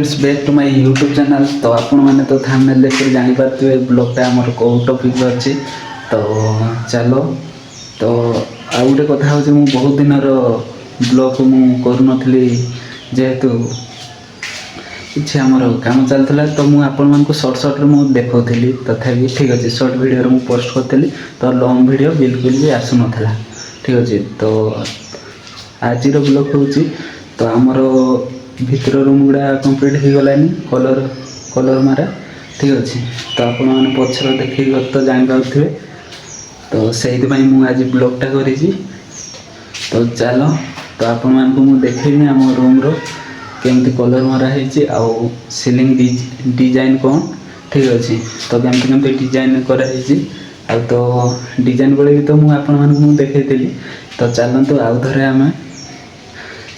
Friends back to my YouTube channel. तो आपण मैंने तो थंबनेल देखकर जानी पारथिबे ब्लॉगटा हमर को टॉपिक अछि। तो चलो तो आ गोटे कथा हो मु बहुत दिन ब्लॉग मु करू नथली जेहेतु किसी आमर काम चलता। तो मुझे आपण सर्ट मु देखी तथापि ठीक अच्छे सर्ट वीडियो मु पोस्ट करी। तो लॉन्ग वीडियो बिल्कुल भी आसु नाला ठीक अच्छे। तो आज ब्लॉग हूँ तो आमर भितर रूम गुड़ा कंप्लीट हो गलानी कलर मारा ठीक अच्छे। तो आपण मैंने पछर देख तो जापारे। तो से आज ब्लॉगटा करी। तो चलो तो आपण मानक देखेबी आम रूम रो केमती कलर मरा है आउ सीलिंग डिजाइन कौन ठीक अच्छे। तो केमती केमती डिजाइन कराई आ तो डिजाइन गुड़ा भी तो मुझे देखी। तो चलतु आउ थे आम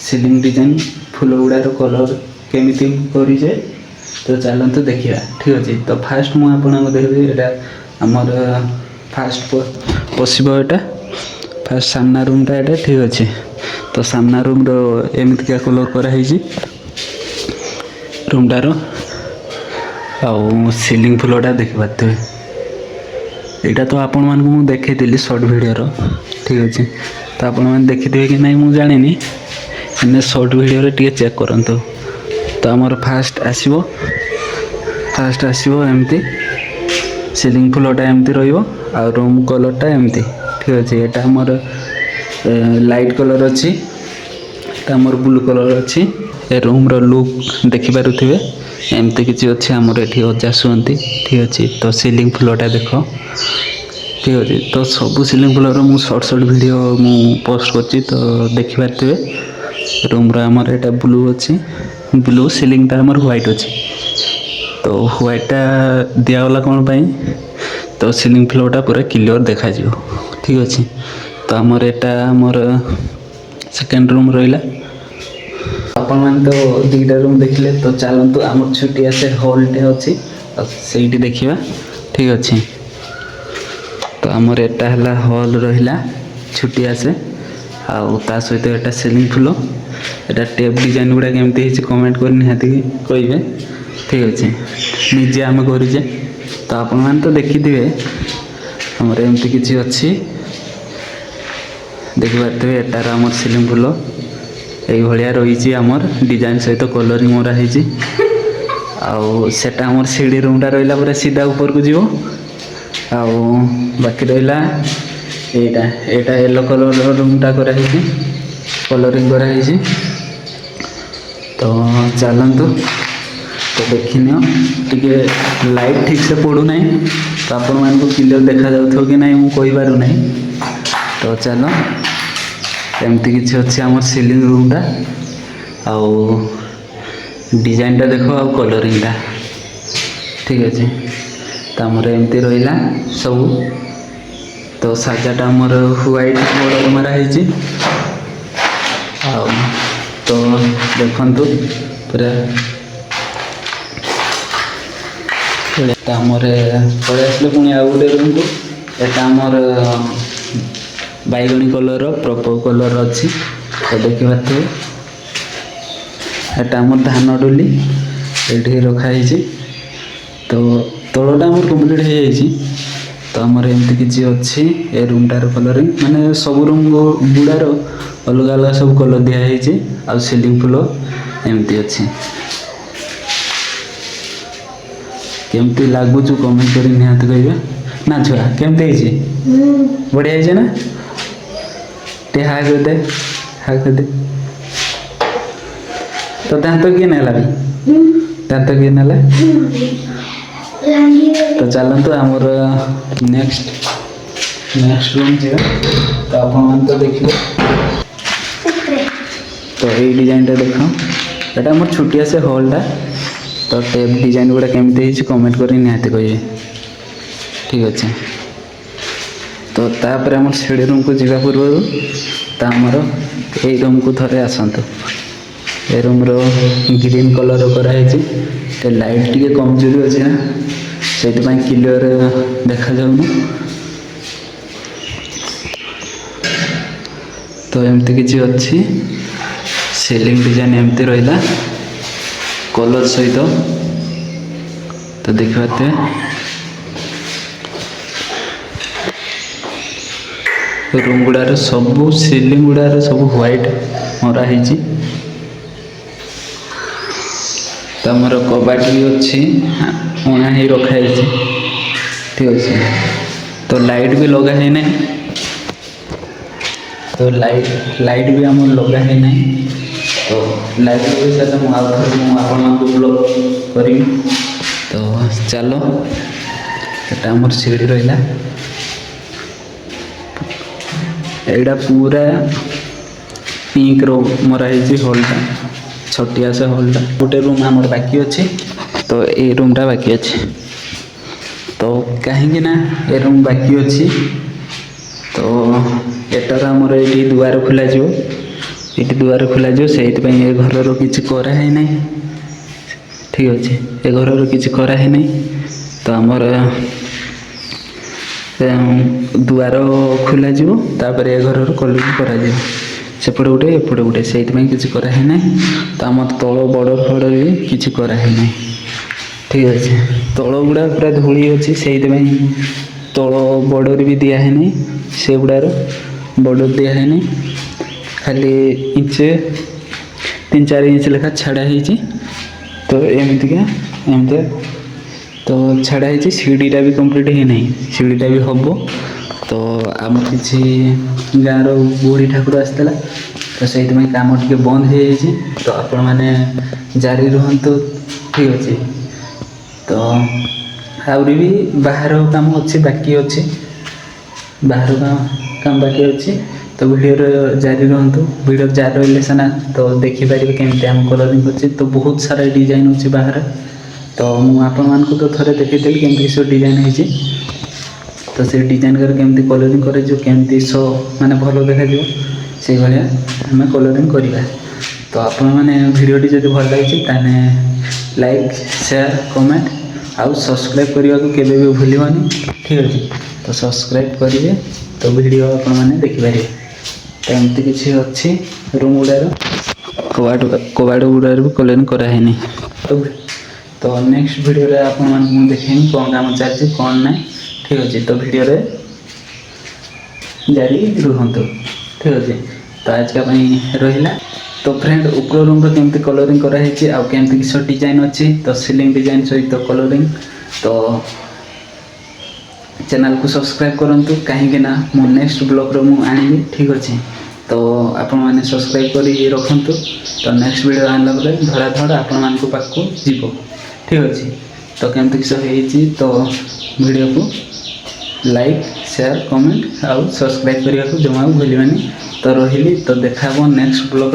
सीलिंग डिजाइन फुल गुड़ार कलर केमिति करें। तो चलतु देखा ठीक अच्छे। तो फास्ट मुझे देखी यहाँ आमर फास्ट पशा यहाँ फास्ट सामना रूमटा यहाँ ठीक अच्छे। तो सामना रूम एमतिका कलर कराई रूमटार आउ सीलिंग फुलटा देखी पारे। यहाँ तो आपण मानक देखी सर्ट वीडियो ठीक अच्छे। तो आपण मैंने देखिथे कि नहीं मुझे जानी इन्हें सर्ट वीडियो टे चेक करंतु। तो आमर फास्ट आसो एमती सीलिंग फुलटा एमती रहा रूम कलरटा एमती ठीक अच्छे। यहाँ आमर लाइट कलर अच्छी आमर ब्लू कलर अच्छी। ए रूम रो लुक देखि पारुथिबे एमती किसी अच्छे आमर ये अजा शुंती ठीक अच्छे। तो सीलिंग फुलटा देख ठीक अच्छे। तो सब सीलिंग फुलर मु सर्ट वीडियो मु पोस्ट करची। तो देखिपारे रूम आमर यहाँ ब्लू अच्छी ब्लू सीलिंगटा आमर व्हाइट अच्छी। तो व्हाइटटा दिगला कौन पाई तो सीलिंग फ्लोरटा पूरा क्लियर देखा ठीक अच्छे। तो आमर यहाँ आमर सेकेंड रूम रहा आपण मैंने तो दुईटा रूम देखिले। तो चलतु आम छुट्टिया से हॉलटे अच्छी से देखा ठीक अच्छे। तो आमर यहाँ है हॉल रहा छुट्टिया से आउ ता सहित यहाँ सीलिंग फुल यहाँ टेप डिजाइन गुड़ा केमती कमेंट कर निहाती कहे ठीक अच्छे। निजे आम करें तो आपण मैंने तो देखिथे आमर एमती किसी अच्छी देखिपारे। एटार आमर सीलिंग फुल ये रही आमर डिजाइन सहित कलरिंग मरा है आटा आमर सीढ़ी रूमटा रहा पूरा सीधा ऊपर को जीव आउ बाकी रहा यहाँ येलो कलर रूमटा कराई कलरिंग कराई। तो चलतु तो देखनी टे लाइट ठीक से पड़ूना तो आपण मानक क्लियर देखा जाऊ कि नहीं मुझे कहींपार ना। तो चलो एमती किसी अच्छे आम सीलिंग रूमटा आउ डिजाइनटा देख आ कलरिंगटा ठीक अच्छे। तो आमर एमती रहा सब। तो साजाटा आमर व्हाइट बॉर्डर मरा है तो देखु पूरा आमर पड़े आसले पुणी आउ गोटे रूम को यहाँ आमर बैगनी कलर पर्पल कलर अच्छी। तो देखिए यहाँ आमर धान डोली ये रखाई। तो तलटा आमर कम्प्लीट हो जाए। तो आमर एमती किसी अच्छी ए रूमटार कलरिंग माने सब रूम गुड़ार अलग अलग सब कलर दिखाई आ सीलिंग फुल एमती अच्छी। केमती लगुच कमेंट कर निहाती कहे ना छुआ केमती बढ़िया है ना टे हाय कर दे। तो दांत किए नाला दांत किए नाला। तो चलतु आमर नेक्स्ट रूम जा। तो आप तो देखिए तो ये डिजाइनटा देख यहाँ आम छुट्टिया से हॉलटा। तो टेप डिजाइन गुड़ा केमती कमेंट कर निहाती कहे ठीक अच्छे। तो तापर आम सीढ़ी रूम को जावा पूर्व तो आमर ये रूम को थे आसतु। ए रूम ग्रीन कलर कराई लाइट टी कमजोरी अच्छे ना से क्लियर देखा जाऊन। तो एमती किसी अच्छी सीलिंग डिजाइन एमती रहा कलर सहित तो देखते रूम गुड़ार सब सिलिंग गुड़ार सब व्हाइट मरा है। तो आमर कबाट भी अच्छी अणा ही रखाई ठीक अच्छे। तो लाइट भी लगा है ना, तो लाइट भी आम लगा है ना। तो लाइट विषय मुझे आपको ब्लॉग करी। तो चलो एटा आमर सीढ़ी रहा एटा पूरा पिंक रो मराई हॉलटा छोटिया से हॉलटा गोटे रूम आमर बाकी अच्छे। तो ये रूमटा बाकी अच्छे तो कहीं ना ये रूम बाकी अच्छी। तो एटार आमर ये दुआर खोल ये दुआर खोल से ये घर किसी कराई ना ठीक अच्छे। ये घर किसी कराई ना। तो आमर दुआर खोल तापर ए घर कलरिंग कर सेपटे गोटे एपटे गोटे से किसी कराई ना। तो आम तल बॉर्डर फर्डर भी किसी कराई ना ठीक अच्छे। तल गुड़ा पूरा धूली अच्छी से तल बॉर्डर भी दिया है से गुड़ार बॉर्डर दिया है खाली इंचे 3-4 इंच लेखा छाड़ा है। तो एमतिका एमती तो छाड़ा है। सीढ़ीटा भी कंप्लीट ही नहीं, सीढ़ीटा भी हम। तो आम किसी गाँव बुढ़ी ठाकुर आसला तो से कम टे बंद हो जाए। तो आपण मैंने जारी रुहतु ठीक अच्छे। तो आहरी भी बाहर काम अच्छे बाकी अच्छे, बाहर काम बाकी अच्छे। तो वीडियो जारी रुहतु, वीडियो जारी रही सीना तो देखिपारे केमती आम कलरिंग कर। तो बहुत सारा डिजाइन अच्छे बाहर। तो मुझे तो थे देखी केमती सब डिजाइन है। तो से डिजाइन करके कलरिंग कर केमती सो माने भल देखा से भाया आम कलरिंग करवा। तो आपण मैंने वीडियोटी जब भल लगी ताने लाइक शेयर कमेंट आउ सब्सक्राइब करने को केवे भी भूलवानी ठीक अच्छे। तो सब्सक्राइब करेंगे तो वीडियो आपण मैंने देखिपारे। तो एमती किसी अच्छी रूम गुड़ार कबाड़ गुड़ार भी कलरिंग कराई। तो नेक्स्ट वीडियो आपण देखें कौन काम चलती कौन ना ठीक अच्छे। तो वीडियो जारी रुहतु ठीक अच्छे। तो आज का रहा। तो फ्रेंड ऊपर रूम केमती कलरिंग कराई आउ केमती किस डिजाइन अच्छी। तो सीलिंग डिजाइन सहित कलरिंग। तो चैनल को सब्सक्राइब करूँ कहीं मु नेक्स्ट ब्लॉग आनी ठीक अच्छे। तो आपण मैंने सब्सक्राइब कर रखु। तो नेक्स्ट वीडियो आनला धड़ा धड़ आपण पाक जीव ठीक अच्छे। तो केमती किस तो वीडियो को लाइक शेयर कमेंट आउ सब्सक्राइब करने को जमा भूलवानी। तो रही तो देखा नेक्स्ट ब्लॉग।